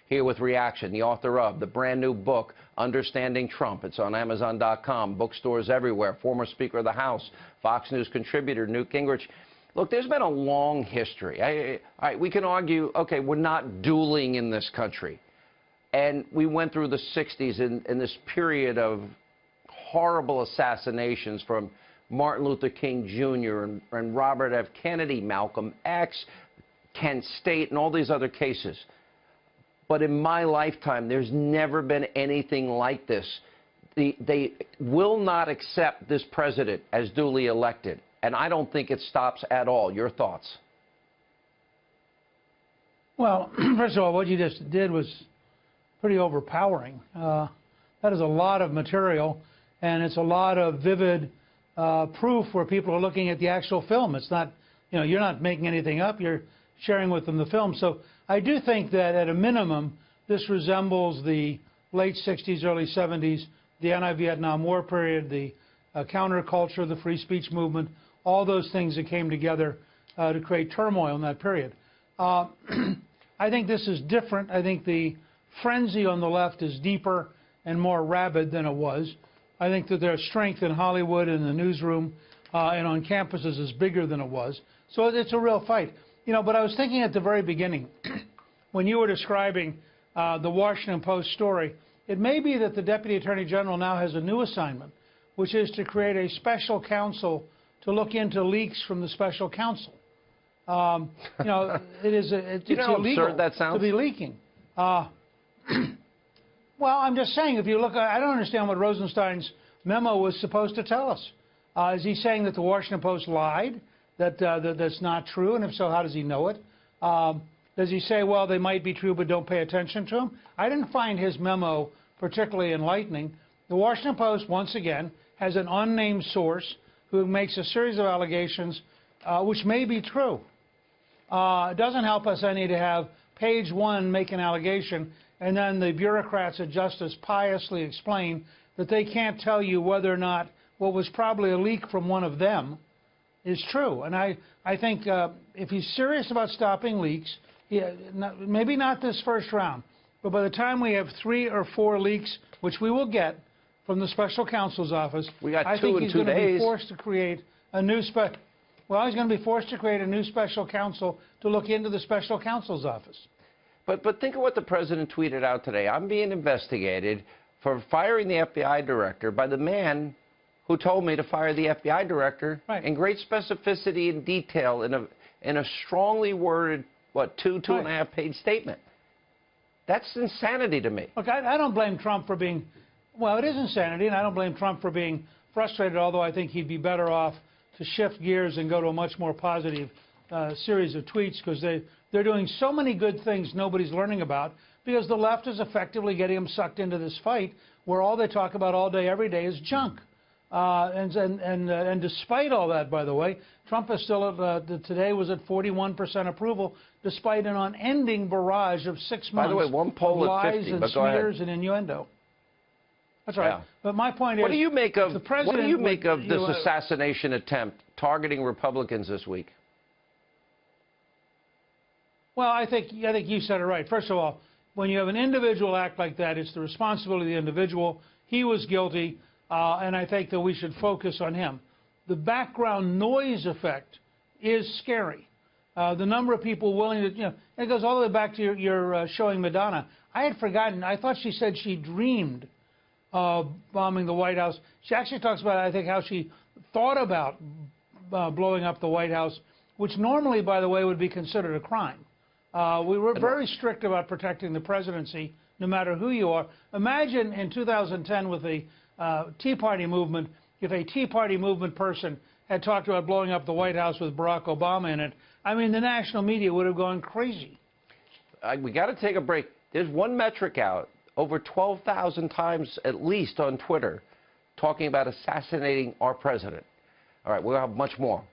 here with reaction, the author of the brand new book, Understanding Trump. It's on Amazon.com, bookstores everywhere. Former Speaker of the House, Fox News contributor Newt Gingrich. Look, there's been a long history. All right, we can argue, okay, we're not dueling in this country. And we went through the 60s in this period of horrible assassinations from Martin Luther King Jr. and Robert F. Kennedy, Malcolm X, Kent State, and all these other cases. But in my lifetime, there's never been anything like this. They will not accept this president as duly elected, and I don't think it stops at all. Your thoughts? Well, first of all, what you just did was pretty overpowering. That is a lot of material, and it's a lot of vivid proof where people are looking at the actual film. It's not, you know, you're not making anything up. You're sharing with them the film. So I do think that at a minimum, this resembles the late 60s, early 70s, the anti-Vietnam War period, the counterculture, the free speech movement, all those things that came together to create turmoil in that period. I think this is different. I think the frenzy on the left is deeper and more rabid than it was. I think that their strength in Hollywood and the newsroom and on campuses is bigger than it was. So it's a real fight. You know, but I was thinking at the very beginning, when you were describing the Washington Post story, it may be that the Deputy Attorney General now has a new assignment, which is to create a special counsel to look into leaks from the special counsel. You know, it's illegal to be leaking. Well, I'm just saying, if you look, I don't understand what Rosenstein's memo was supposed to tell us. Is he saying that the Washington Post lied, that that's not true, and if so, how does he know it? Does he say, well, they might be true, but don't pay attention to them? I didn't find his memo particularly enlightening. The Washington Post, once again, has an unnamed source who makes a series of allegations which may be true. It doesn't help us any to have page one make an allegation, and then the bureaucrats at Justice piously explain that they can't tell you whether or not what was probably a leak from one of them is true. And I think if he's serious about stopping leaks, maybe not this first round, but by the time we have 3 or 4 leaks, which we will get from the special counsel's office, I think he's going to be forced to create a new he's going to be forced to create a new special counsel to look into the special counsel's office. But think of what the president tweeted out today. I'm being investigated for firing the FBI director by the man who told me to fire the FBI director in great specificity and detail in a strongly worded, two and a half page statement. That's insanity to me. Look, I don't blame Trump for being, well, it is insanity, and I don't blame Trump for being frustrated, although I think he'd be better off to shift gears and go to a much more positive series of tweets, because they're doing so many good things nobody's learning about, because the left is effectively getting them sucked into this fight where all they talk about all day, every day is junk. And despite all that, by the way, Trump is still today was at 41% approval, despite an unending barrage of 6 months by the way, one poll of lies at 50, and smears and innuendo. That's right. Yeah. But my point is, what do you make of this assassination attempt targeting Republicans this week? Well, I think you said it right. First of all, when you have an individual act like that, it's the responsibility of the individual. He was guilty, and I think that we should focus on him. The background noise effect is scary. The number of people willing to, it goes all the way back to your showing Madonna. I had forgotten. I thought she said she dreamed of bombing the White House. She actually talks about, I think, how she thought about blowing up the White House, which normally, by the way, would be considered a crime. We were very strict about protecting the presidency, no matter who you are. Imagine in 2010 with the Tea Party movement, if a Tea Party movement person had talked about blowing up the White House with Barack Obama in it. I mean, the national media would have gone crazy. We got to take a break. There's one metric out, over 12,000 times at least on Twitter, talking about assassinating our president. All right, we'll have much more.